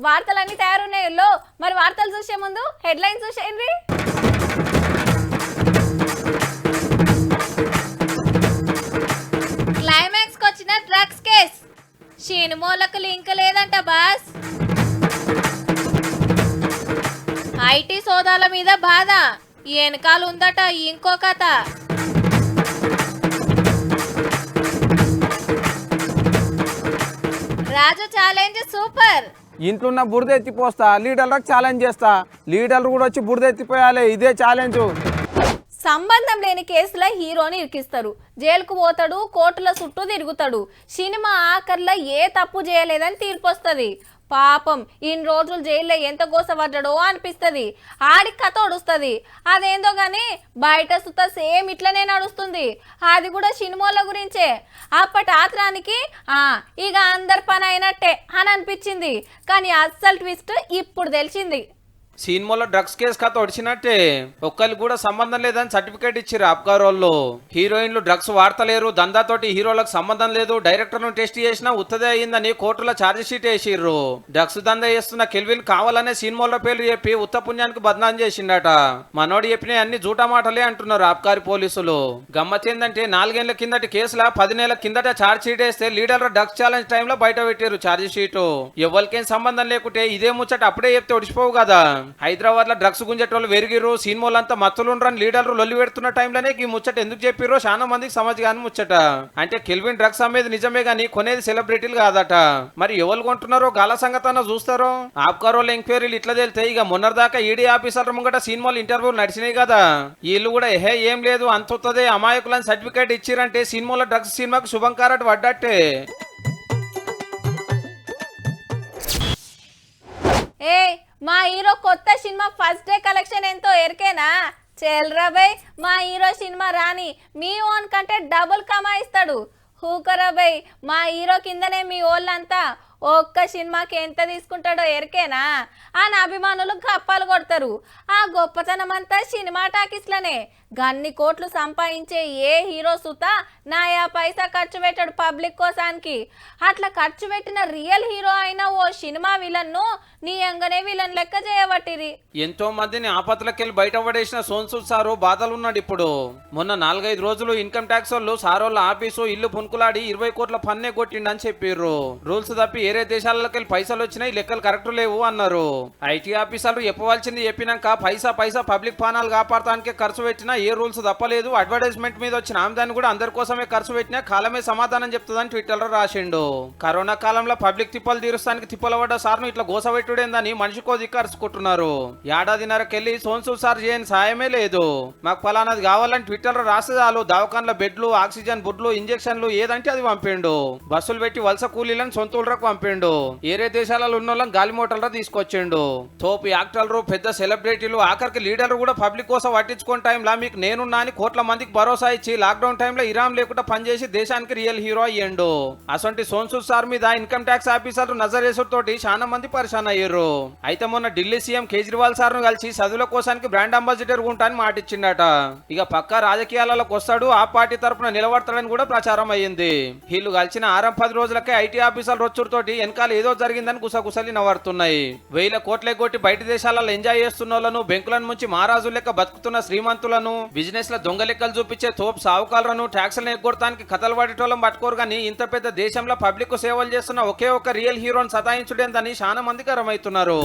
వార్తలన్నీ తయారున్నాయో మరి వార్తలు చూసే ముందు హెడ్లైన్స్ చూసేయండి. క్లైమాక్స్ కి వచ్చిన డ్రగ్స్ కేస్ సినిమాలకు లింక్ లేదంట బాస్. ఐటీ సోదాల మీద బాధ వెనకాల ఉందట ఇంకో కథ. రాజు ఛాలెంజ్ సూపర్. ఇంట్లో ఉన్న బురద ఎత్తిపోస్తా, లీడర్లకు ఛాలెంజ్ చేస్తా, లీడర్లు కూడా వచ్చి బురద ఎత్తిపోయాలి, ఇదే ఛాలెంజ్. సంబంధం లేని కేసుల హీరోని ఇరికిస్తారు, జైలుకు పోతాడు, కోర్టుల చుట్టూ తిరుగుతాడు, సినిమా ఆఖర్లో ఏ తప్పు చేయలేదని తీర్పు వస్తుంది. పాపం ఇన్ని రోజులు జైల్లో ఎంత గోసపడ్డాడో అనిపిస్తుంది. ఆడికి కథ ఒడుస్తుంది. అదేందో కానీ బయట సుత సేమ్ ఇట్లనే నడుస్తుంది. అది కూడా సినిమాల గురించే. అప్పటి ఆత్రానికి ఇక అందరి పని అయినట్టే అని అనిపించింది. కానీ అస్సలు ట్విస్ట్ ఇప్పుడు తెలిసింది. సినిమాలో డ్రగ్స్ కేసు కథ ఒడిచినట్టే ఒక్కరికి కూడా సంబంధం లేదని సర్టిఫికేట్ ఇచ్చారు అబ్కార్ వాళ్ళు. హీరోయిన్లు డ్రగ్స్ వాడతలేరు, దందాతోటి హీరోలకు సంబంధం లేదు, డైరెక్టర్ ను టెస్ట్ చేసినా ఉత్తదే అయిందని కోర్టులో ఛార్జ్ షీట్ వేసిర్రు. డ్రగ్స్ దందా చేస్తున్న కెల్విన్ కావాలనే సినిమాలో పేర్లు చెప్పి ఉత్త పుణ్యానికి బదనాం చేసిండట. మనోడు చెప్పిన అన్ని జూటా మాటలే అంటున్నారు అబ్కారీ పోలీసులు. గమ్మతేందంటే 4 ఏళ్ల కిందటి కేసుల 10 నెలల కిందట ఛార్జ్ షీట్ వేస్తే లీడర్ డ్రగ్స్ ఛాలెంజ్ టైంలో బయట పెట్టారు ఛార్జ్ షీట్. ఎవరికేం సంబంధం లేకుంటే ఇదే ముచ్చట అప్పుడే చెప్తే ఒడిచిపోవు కదా. హైదరాబాద్ లో డ్రగ్స్ గుంజేటోళ్ళు వెరిగిరు, సినిమాలంతా మత్తులుండ్రని లీడర్లు లొల్లి పెడుతున్న టైంలోనే ఈ ముచ్చట ఎందుకు చెప్పిరో చాలా మందికి సమజ్ గాని ముచ్చట. అంటే కెల్విన్ డ్రగ్స్ అమ్మేది నిజమే గానీ కొనేది సెలబ్రిటీలు కాదట. మరి ఎవరు కొంటున్నారో గాల సంగతన చూస్తారో. ఆబ్కారోళ్ళ ఎంక్వైరీలు ఇట్లా తేలితే ఇక మొన్నటిదాకా ఈడీ ఆఫీసర్ల ముంగట సినిమాలు ఇంటర్వ్యూలు నడిచినాయి కదా. వీళ్ళు కూడా ఏం లేదు అంతొత్తదే అమాయకులని సర్టిఫికేట్ ఇచ్చిరంటే సినిమాలో డ్రగ్స్ సినిమాకు శుభం కారట పడ్డట్టే. మా హీరో కొత్త సినిమా ఫస్ట్ డే కలెక్షన్ ఎంతో ఎరికేనా? చెల్రాబాయ్, మా హీరో సినిమా రాని మీ ఓన్ కంటే డబుల్ కమాయిస్తాడు. హూకరాబాయ్, మా హీరో కిందనే మీ ఓళ్ళంతా ఒక్క సినిమాకి ఎంత తీసుకుంటాడో ఎరికేనా అని అభిమానులు కప్పాలు కొడతారు. ఆ గొప్పతనం అంతా సినిమా టాకీస్లనే. గన్ని కోట్లు సంపాదించే ఏ హీరో సుత నాయా పైసా ఖర్చు పెట్టాడు పబ్లిక్ కోసానికి. అట్లా ఖర్చు పెట్టిన రియల్ హీరో అయిన ఓ సినిమా విలన్ను నీ అంగనే విలన్ లెక్క చేయబట్టిరి. ఎంతో మందిని ఆపత్తులకెళ్ళి బయట పడేసిన సోన్సూద్ సారు బాధలున్నాడు ఇప్పుడు. మొన్న 4-5 రోజులు ఇన్కమ్ ట్యాక్స్ వాళ్ళు సారోళ్ళ ఆఫీసు ఇల్లు పునుకులాడి 20 కోట్ల పన్నే కొట్టిండని చెప్పిర్రు. రూల్స్ తప్పి ఏరే దేశాలకెళ్ళి పైసలు వచ్చినాయి, లెక్కలు కరెక్ట్ లేవు అన్నారు. ఐటీ ఆఫీసర్లు చెప్పవలసింది చెప్పినాక పైసా పబ్లిక్ పానాలు కాపాడటానికే ఖర్చు పెట్టినా ఏ రూల్స్ తప్పలేదు. అడ్వర్టైజ్మెంట్ మీద వచ్చిన ఆమెదాన్ని కూడా అందరి కోసమే ఖర్చు పెట్టినా కాలమే సమాధానం చెప్తుందని ట్విట్టర్ లో రాసిండు. కరోనా కాలంలో పబ్లిక్ తిప్పలు తీరుస్తానికి తిప్పల పడ్డ సార్ను ఇట్లా గోసపెట్టుడేందని మనిషికో దిక్కరుచుకుంటున్నారు. ఏడాదిన్నరకెళ్ళి సోన్సూద్ సార్ చేయని సాయమే లేదు. మాకు ఫలానాది కావాలని ట్విట్టర్ లో రాస్తే చాలు దావకాన్ల బెడ్లు, ఆక్సిజన్ బుడ్లు, ఇంజక్షన్లు ఏదంటే అది పంపిండు. బస్సులు పెట్టి వలస కూలీలను సొంతూళ్ళకు పంపిండు. ఏరే దేశాలలో ఉన్న వాళ్ళని గాలి మోటార్లో తీసుకొచ్చిండు. తోపు యాక్టర్లు, పెద్ద సెలబ్రిటీలు, ఆఖరికి లీడర్లు కూడా పబ్లిక్ కోసం పట్టించుకున్న టైంలో మీకు నేనున్నా అని కోట్ల మందికి భరోసా ఇచ్చి లాక్డౌన్ టైంలో ఇరాం లేకుండా పనిచేసి దేశానికి రియల్ హీరో అయ్యిండు. అసొంటి సోన్సూద్ సార్ మీద ఇన్కమ్ ట్యాక్స్ ఆఫీసర్లు నజరేసుతోటి చాలా మంది పరిశాన్ అయ్యారు. అయితే మొన్న ఢిల్లీ సీఎం కేజ్రీవాల్ సార్ ను కలిసి చదువుల కోసానికి బ్రాండ్ అంబాసిడర్ ఉంటానని మాటిచ్చిండట. ఇక పక్కా రాజకీయాలకు వస్తాడు, ఆ పార్టీ తరఫున నిలబడతాడని కూడా ప్రచారం అయ్యింది. వీళ్ళు కలిసిన 6-10 రోజులకే ఐటీ ఆఫీసర్లు రొచ్చుడితోటి వెనకాల ఏదో జరిగిందని గుసగుసలి నవ్వుతున్నాయి. 1000 కోట్లే కొట్టి బయట దేశాలలో ఎంజాయ్ చేస్తున్న వాళ్ళను, బెంకుల నుంచి మహారాజు లెక్క బతుకుతున్న శ్రీమంతులను, బిజినెస్ లో దొంగ లెక్కలు చూపించే తోపు సావుకాలను, ట్యాక్స్లను ఎగ్గొడటానికి కథలు పడేటోళ్ళం పట్టుకోరు. కానీ ఇంత పెద్ద దేశంలో పబ్లిక్ సేవలు చేస్తున్న ఒకే ఒక రియల్ హీరోని సతాయించుడేందని చాలా మందికి అర్థమవుతున్నారు.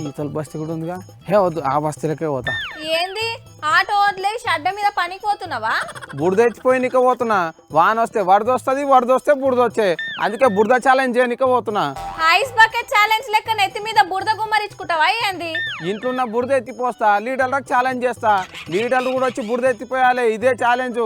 ఈతల బస్తీ కూడా ఉందిగా, వద్దు ఆ బస్తీలకే పోతా. ఏంది ఆటో వదిలేసి అడ్డ మీద పనికి పోతున్నావా? బురద ఎత్తిపోయి నీక పోతున్నా. వాన వస్తే వరద వస్తుంది, వరద వస్తే బురద వచ్చే, అందుకే బురద ఛాలెంజ్ చేయనిక పోతున్నా. ఐస్ బకెట్ ఛాలెంజ్ లెక్క నెత్తి మీద బురద గుమ్మరించుకుంటావా ఏంది? ఇంట్లో ఉన్న బురద ఎత్తిపోస్తా, లీడర్లకు ఛాలెంజ్ చేస్తా, లీడర్లు కూడా వచ్చి బురద ఎత్తిపోయాలి, ఇదే ఛాలెంజ్.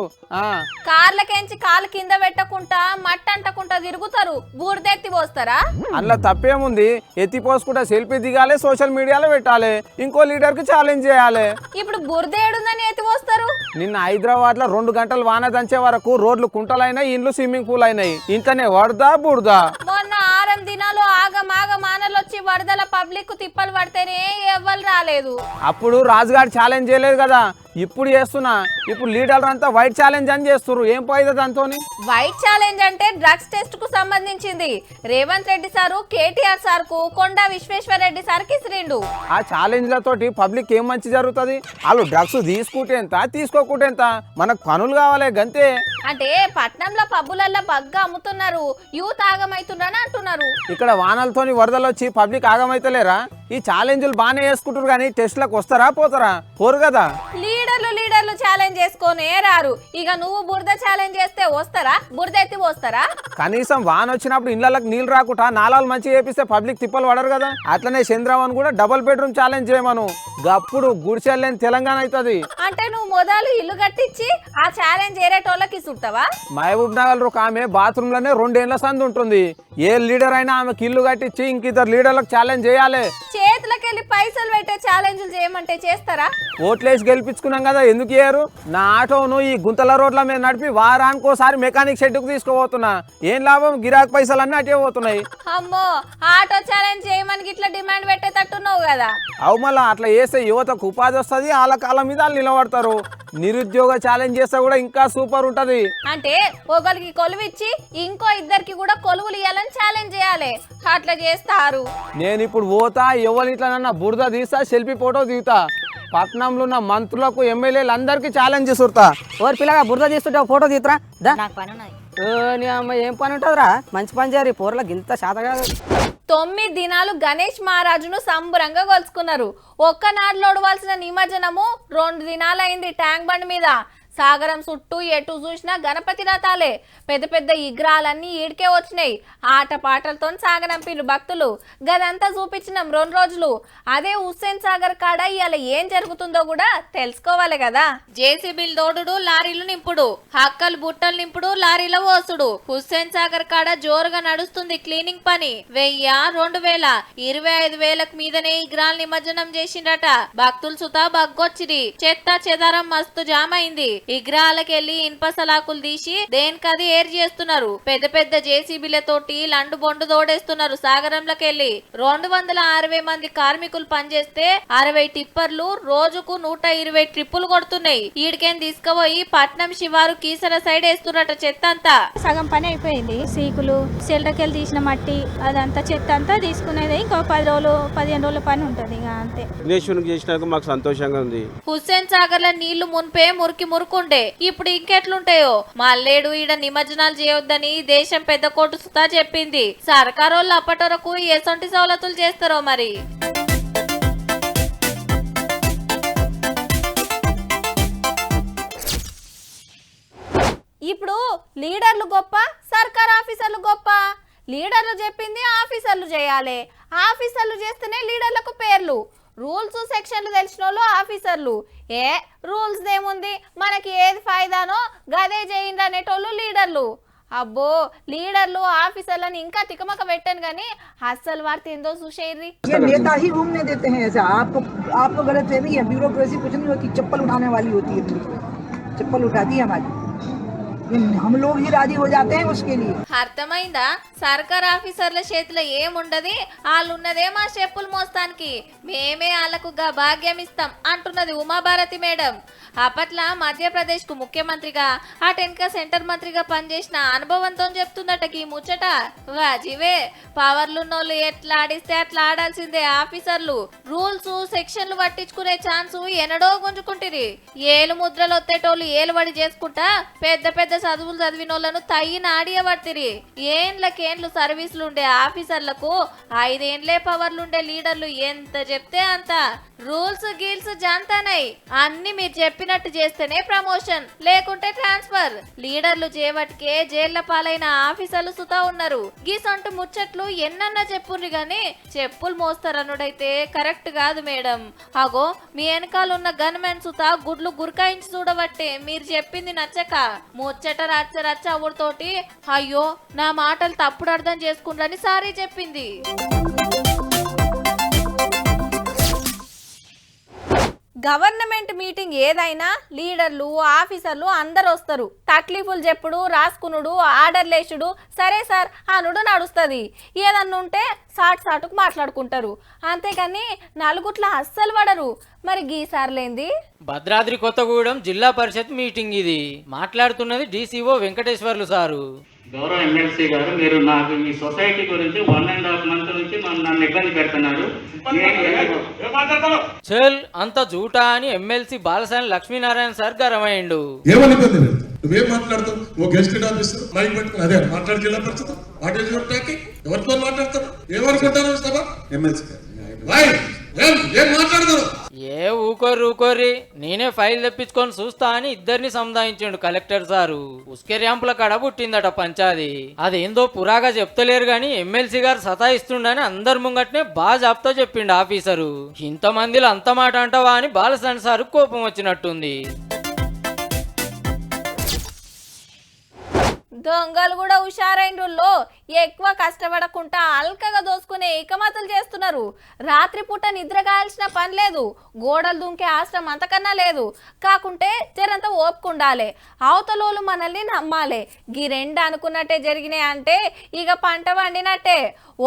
కార్లకేంచి కాలు కింద పెట్టకుండా మట్టి అంటకుండా తిరుగుతారు, బురద ఎత్తి పోస్తారా? అందులో తప్పేముంది, ఎత్తిపోసుకుంటా సెల్ఫీ దిగాలి, సోషల్ మీడియాలో పెట్టాలి, ఇంకో లీడర్ కి ఛాలెంజ్ చేయాలి. ఇప్పుడు బురద ఏడుందని ఎత్తి పోస్తారు. నిన్న హైదరాబాద్ లో 2 గంటలు వాన దంచే వరకు రోడ్లు కుంటలైనాయి, ఇండ్లు స్విమ్మింగ్ పూల్ అయినాయి. ఇంతనే వరద బురద. మొన్న 6 దినాలు ఆగమానలు వచ్చి వరదల పబ్లిక్ తిప్పలు పడితేనే ఎవ్వరు రాలేదు. అప్పుడు రాజుగారు ఛాలెంజ్ చేయలేదు కదా, ఇప్పుడు చేస్తున్నా. ఇప్పుడు లీడర్లు అంతా వైట్ ఛాలెంజ్ అని చేస్తున్నారు. ఏం పోయింది దాంతో? వైట్ ఛాలెంజ్ అంటే డ్రగ్స్ టెస్ట్ కు సంబంధించింది. రేవంత్ రెడ్డి సారు కేటీఆర్ సార్ కు కొండా విశ్వేశ్వర్ రెడ్డి సార్ కి ఇసిరిండు. ఆ ఛాలెంజ్లతోటి పబ్లిక్ ఏం మంచి జరుగుతుంది? వాళ్ళు డ్రగ్స్ తీసుకుంటే ఎంత, తీసుకోకుంటే ఎంత, మనకు పనులు కావాలి గంతే. అంటే పట్నంలో పబ్బులల్లో బగ్గా అమ్ముతున్నారు, యూత్ ఆగమైతున్నారని అంటున్నారు. ఇక్కడ వానలతోని వరదలు వచ్చి పబ్లిక్ ఆగమైతలేరా? ఈ ఛాలెంజ్లు బాగానే వేసుకుంటారు కానీ టెస్ట్లకు వస్తారా పోతారా? పోరు కదా. లీడర్లు ఛాలెంజ్ చేసుకొనే రారు. ఇక నువ్వు బురద ఛాలెంజ్ చేస్తే వస్తారా? బురద ఎత్తి పోస్తారా? కనీసం వాన వచ్చినప్పుడు ఇళ్ళకి నీళ్ళు రాకుండా నాలాలు మంచిగా చేపిస్తే పబ్లిక్ తిప్పలు పడరు కదా. అట్లనే చంద్రబాబు కూడా డబుల్ బెడ్రూమ్ ఛాలెంజ్ చేయమను. గప్పుడు గుడిచెల్లేని తెలంగాణ అవుతుంది. అంటే నువ్వు మొదలు ఇల్లు కట్టించి ఆ ఛాలెంజ్ ఏరేటోళ్ళకి సుడతావా? మహబూబ్ నగర్ ఒక ఆమె బాత్రూమ్ లోనే 2 ఏళ్ల సంది ఉంటుంది. ఏ లీడర్ అయినా ఆమెకి ఇల్లు కట్టించి ఇంకిద్దరు లీడర్లకు ఛాలెంజ్ చేయాలి. చేతులకి వెళ్ళి పైసలు పెట్టే ఛాలెంజ్లు చేయమంటే చేస్తారా? ఓట్లేసి గెలిపించుకున్నాం కదా, ఎందుకు చేయరు? నా ఆటోను ఈ గుంతల రోడ్ల మీద నడిపి వారానికి ఒకసారి మెకానిక్ షెడ్కు తీసుకుపోతున్నా. ఏం లాభం? గిరాక్ పైసలు అన్నీ అటే పోతున్నాయి. అమ్మో, ఆటో ఛాలెంజ్ చేయమని ఇట్లా డిమాండ్ పెట్టేటట్టున్నావు కదా. అవు మళ్ళా అట్లా చేస్తే యువతకు ఉపాధి వస్తుంది, వాళ్ళ కాళ్ళ మీద వాళ్ళు నిలబడతారు. నిరుద్యోగ ఛాలెంజ్ చేస్తే కూడా ఇంకా సూపర్ ఉంటది. అంటే ఒకరికి కొలువు ఇచ్చి ఇంకో ఇద్దరికి కూడా కొలువులు ఇవ్వాలని ఛాలెంజ్ చేయాలి. అట్లా చేస్తారు. నేను ఇప్పుడు పోతా, ఎవరి ఇట్లా బురద తీస్తా, సెల్ఫీ ఫోటో దిగుతా. పట్నంలో ఉన్న మంత్రులకు ఎమ్మెల్యేలు అందరికి ఛాలెంజ్ చేస్తుతా. ఓరి పిల్లగా బురద తీస్తుంటే ఫోటో తీతురా. నాకు పని ఉన్నది. నీ అమ్మ ఏం పని ఉంటుందిరా? మంచి పని చేయరు. పోర్లకు ఇంత శాత కాదు. 9 దినాలు గణేష్ మహారాజును సంబరంగా కొలుచుకున్నారు. ఒక్కనాడు లోడవలసిన నిమజ్జనము 2 దినాలైంది ట్యాంక్ బండ్ మీద. సాగరం చుట్టూ ఎటు చూసినా గణపతి రథాలే. పెద్ద పెద్ద విగ్రహాలన్నీ ఈడికే వచ్చినాయి. ఆట పాటలతో సాగనంపిరు భక్తులు. గదంతా చూపించినాం 2 రోజులు. అదే హుస్సేన్ సాగర్ కాడ ఇవాళ ఏం జరుగుతుందో కూడా తెలుసుకోవాలి కదా. జేసీబీలు తోడుడు, లారీలు నింపుడు, హక్కలు బుట్టలు నింపుడు, లారీల పోసుడు. హుస్సేన్ సాగర్ కాడ జోరుగా నడుస్తుంది క్లీనింగ్ పని. 1000, 2000, 25,000 మీదనే విగ్రహాలు నిమజ్జనం చేసిండట. భక్తులు సుతా బగ్గొచ్చిరి. చెత్త చెదారం మస్తు జామ్ అయింది. విగ్రహాలకెళ్లి ఇనుప సలాకులు తీసి దేనికది ఏర్ చేస్తున్నారు. పెద్ద పెద్ద జేసీబీలతోటి లండు బొండు తోడేస్తున్నారు. సాగరంలోకెళ్లి 260 మంది కార్మికులు పనిచేస్తే 60 టిప్పర్లు రోజుకు 120 ట్రిప్పులు కొడుతున్నాయి. ఈడికేం తీసుకుపోయి పట్నం శివారు కీసర సైడ్ వేస్తున్నట చెత్త అంతా. సగం పని అయిపోయింది. సీకులు సెల్టకెళ్ళి తీసిన మట్టి అదంతా చెత్త అంతా తీసుకునేది. ఇంకో 10 రోజులు 15 రోజుల పని ఉంటుంది. ఇక అంతే. చేసినందుకు మాకు సంతోషంగా ఉంది. హుస్సేన్ సాగర్ లో నీళ్లు మున్పే మురికి మురుకుండే. ఇప్పుడు ఇంకెట్లుంటాయో. మల్లేడు ఈడ నిమజ్జనాలు చేయొద్దని దేశం పెద్ద కోర్టు సుతా చెప్పింది. సర్కారోళ్ళు అప్పటి ఎసొంటి సౌలతులు చేస్తారో మరి. ఇప్పుడు లీడర్లు గొప్ప, సర్కార్ ఆఫీసర్లు గొప్ప. లీడర్లు చెప్పింది ఆఫీసర్లు చేయాలి. ఆఫీసర్లు చేస్తేనే లీడర్లకు పేర్లు. రూల్స్ సెక్షన్లు తెలిసిన వాళ్ళు ఆఫీసర్లు. రూల్స్ ఏముంది, మనకి ఏది ఫైదానో గదే చేయండి అనేటోళ్ళు లీడర్లు. అబ్బో, లీడర్లు ఆఫీసర్లను ఇంకా తికమక పెట్టాను కానీ అస్సలు వార్త ఏందో చూసేయండి. ये नेता ही घूमने देते हैं ऐसा. आपको गलत फहमी है. ब्यूरोक्रेसी कुछ नहीं होती, चप्पल उठाने वाली होती है. चप्पल उठाती है हमारी. हम लोग ही राजी हो जाते हैं उसके लिए. అర్థమైందా? సర్కార్ ఆఫీసర్ల చేతిలో ఏముండది, వాళ్ళున్నదే మా చెప్పులు మోస్తానికి. మేమే వాళ్ళకు భాగ్యం ఇస్తాం అంటున్నది ఉమాభారతి మేడం. అప్పట్లో మధ్యప్రదేశ్ కు ముఖ్యమంత్రిగా, అటెన్క సెంటర్ మంత్రిగా పనిచేసిన అనుభవంతో చెప్తుందట ఈ ముచ్చట. వాజివే, పవర్లున్నోళ్ళు ఎట్లా ఆడిస్తే అట్లా ఆడాల్సిందే ఆఫీసర్లు. రూల్స్ సెక్షన్లు పట్టించుకునే ఛాన్స్ ఎనడో గుంజుకుంటిరి. ఏలు ముద్రలు ఒత్తేటోళ్ళు ఏలుబడి చేసుకుంటా పెద్ద పెద్ద చదువులు చదివినోళ్లను తయ్యిన ఆడియబట్టిరి. ఏండ్లకేండ్లు సర్వీసులు ఉండే ఆఫీసర్లకు 5 ఏండ్లే పవర్లుండే లీడర్లు ఎంత చెప్తే అంత. రూల్స్ గీల్స్ జాంతానై అన్ని మీరు చెప్పినట్టు చేస్తేనే ప్రమోషన్, లేకుంటే ట్రాన్స్ఫర్. లీడర్లు చేపటికే జైళ్ల పాలైన ఆఫీసర్లు సుతా ఉన్నారు. గీసంటు ముచ్చట్లు ఎన్నన్నా చెప్పుర్రి గాని చెప్పులు మోస్తారనుడైతే కరెక్ట్ కాదు మేడం. అగో మీ వెనకాలన్న గన్మెన్ సుతా గుడ్లు గురకాయించి చూడబట్టే మీరు చెప్పింది నచ్చక ముచ్చట రచ్చ రచ్చ అవుడుతోటి అయ్యో నా మాటలు తప్పుడు అర్థం చేసుకుంటారని సారీ చెప్పింది. గవర్నమెంట్ మీటింగ్ ఏదైనా లీడర్లు ఆఫీసర్లు అందరు వస్తారు. తక్లీఫులు చెప్పుడు, రాసుకునుడు, ఆర్డర్లేసుడు, సరే సార్ అనుడు నడుస్తుంది. ఏదన్నా ఉంటే సాటుకు మాట్లాడుకుంటారు, అంతేకాని నలుగుట్ల అస్సలు పడరు. మరి గీసార్లేంది? భద్రాద్రి కొత్తగూడెం జిల్లా పరిషత్ మీటింగ్ ఇది. మాట్లాడుతున్నది డీసీఓ వెంకటేశ్వర్లు సారు. గౌరవ ఎమ్మెల్సీ గారు, మీరు నాకు ఈ సొసైటీ గురించి 1.5 month నుంచి నన్ను ఇబ్బంది పెడుతున్నారు. చల్ అంత జూటా అని ఎమ్మెల్సీ బాలసాని లక్ష్మీనారాయణ సార్ గరమయ్యండు. ఏమని ఇబ్బంది లేదు, నువ్వేం మాట్లాడుతావు? ఓ గెస్ట్ ఆఫీసర్ మైక్ పెట్టుకుని అదే మాట్లాడి జిల్లా పరిస్థితి ఎవరితో మాట్లాడతారు? ఏమనుకుంటారు సభ? ఎమ్మెల్సీ ఏం మాట్లాడతారు? ఏ ఊకోర్రి నేనే ఫైల్ తెప్పించుకొని చూస్తా అని ఇద్దరిని సముదాయించాడు కలెక్టర్ సారు. ఉస్కే ర్యాంపుల కడ పుట్టిందట పంచాది. అదేందో పురాగా చెప్తలేరు గాని ఎమ్మెల్సీ గారు సతాయిస్తుండని అందరి ముంగట్నే బాగా చెప్తా చెప్పిండు ఆఫీసరు. ఇంతమందిలో అంత మాట అంటావా అని బాలసాని సారు కోపం వచ్చినట్టుంది. దొంగలు కూడా హుషారైండ్రుల్లో ఎక్కువ కష్టపడకుండా అల్కగా దోసుకునే ఏకమతులు చేస్తున్నారు. రాత్రిపూట నిద్ర కాయాల్సిన పని లేదు, గోడలు దుంకే ఆశ్రమం అంతకన్నా లేదు. కాకుంటే జరంతా ఓపుకుండాలి, అవతలోళ్ళు మనల్ని నమ్మాలి. గీ రెండు అనుకున్నట్టే జరిగినాయి అంటే ఇక పంట వండినట్టే.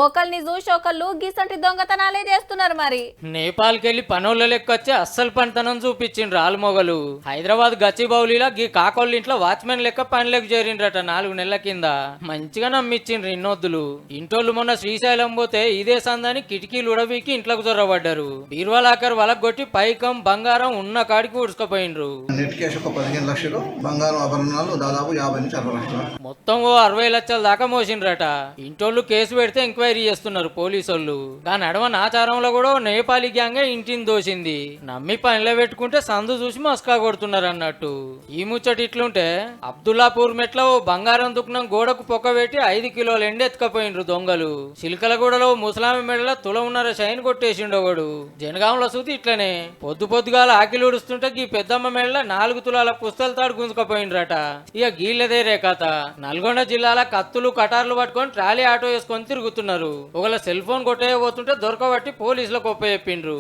ఒకరిని చూసి ఒకళ్ళు గిసంటి దొంగతనాలే చేస్తున్నారు. మరి నేపాల్కెళ్ళి పనోళ్ళ లెక్కొచ్చి అస్సలు పంటనం చూపించిండ్రు ఆలుమొగలు. హైదరాబాద్ గచ్చిబౌలిలా గీ కాకోళ్ళ ఇంట్లో వాచ్మెన్ లెక్క పనిలోకి చేరిండ్రట 4 నెలల కింద. మంచిగా నమ్మిచ్చిండ్రు ఇన్నొద్దులు. ఇంటోళ్ళు మొన్న శ్రీశైలం పోతే ఇదే సందని కిటికీలు ఉడబీకి ఇంట్లోకి జొరబడ్డారు. బీర్వాలాకర్ వలగొట్టి పైకం బంగారం ఉన్న కాడికి ఉడుచుకుపోయిండ్రు. నెట్ క్యాష్ ఒక 15 లక్షలు, బంగారం ఆభరణాలు దాదాపు 50 నుంచి 60 లక్షలు, మొత్తం ఓ 60 లక్షల దాకా మోసిండ్రట. ఇంటోళ్ళు కేసు పెడితే ఎంక్వైరీ చేస్తున్నారు పోలీసోళ్ళు. దాని నడవని ఆచారంలో కూడా నేపాలీ గ్యాంగ్ ఇంటిని దోసింది. నమ్మి పనిలో పెట్టుకుంటే సందు చూసి మస్కా కొడుతున్నారు అన్నట్టు. ఈ ముచ్చట ఇట్లుంటే అబ్దుల్లాపూర్ మెట్ల ఓ బంగారం దుకాణం గోడకు పొక్కబెట్టి 5 కిలోల ఎండ ఎత్తుకపోయిండ్రు దొంగలు. చిలకలగూడలో ముసలామి మెడల తుల ఉన్నర షైన్ కొట్టేసిండు ఒకడు. జనగాంలో సూతి ఇట్లనే పొద్దుగాల ఆకిలి ఉడుస్తుంటే ఈ పెద్దమ్మ మెడల 4 తులాల పుస్తల తాడు గుంజుకపోయిండ్రట. ఇక గీళ్ళదేరే కథ. నల్గొండ జిల్లాల కత్తులు కటార్లు పట్టుకొని ట్రాలీ ఆటో వేసుకొని తిరుగుతున్నారు. ఒకళ్ళ సెల్ ఫోన్ కొట్టేయబోతుంటే దొరకబట్టి పోలీసులకు ఒప్ప చెప్పిండ్రు.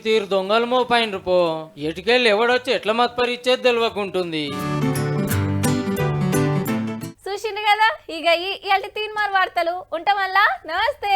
తీరు దొంగలు మోపైండ్రు పో. ఎటుకెళ్ళి ఎవడొచ్చి ఎట్ల మత్పరిచ్చేది తెలియకుంటుంది. చూసిండు కదా, ఇక ఈ తీన్మార్ వార్తలు ఉంటాం. నమస్తే.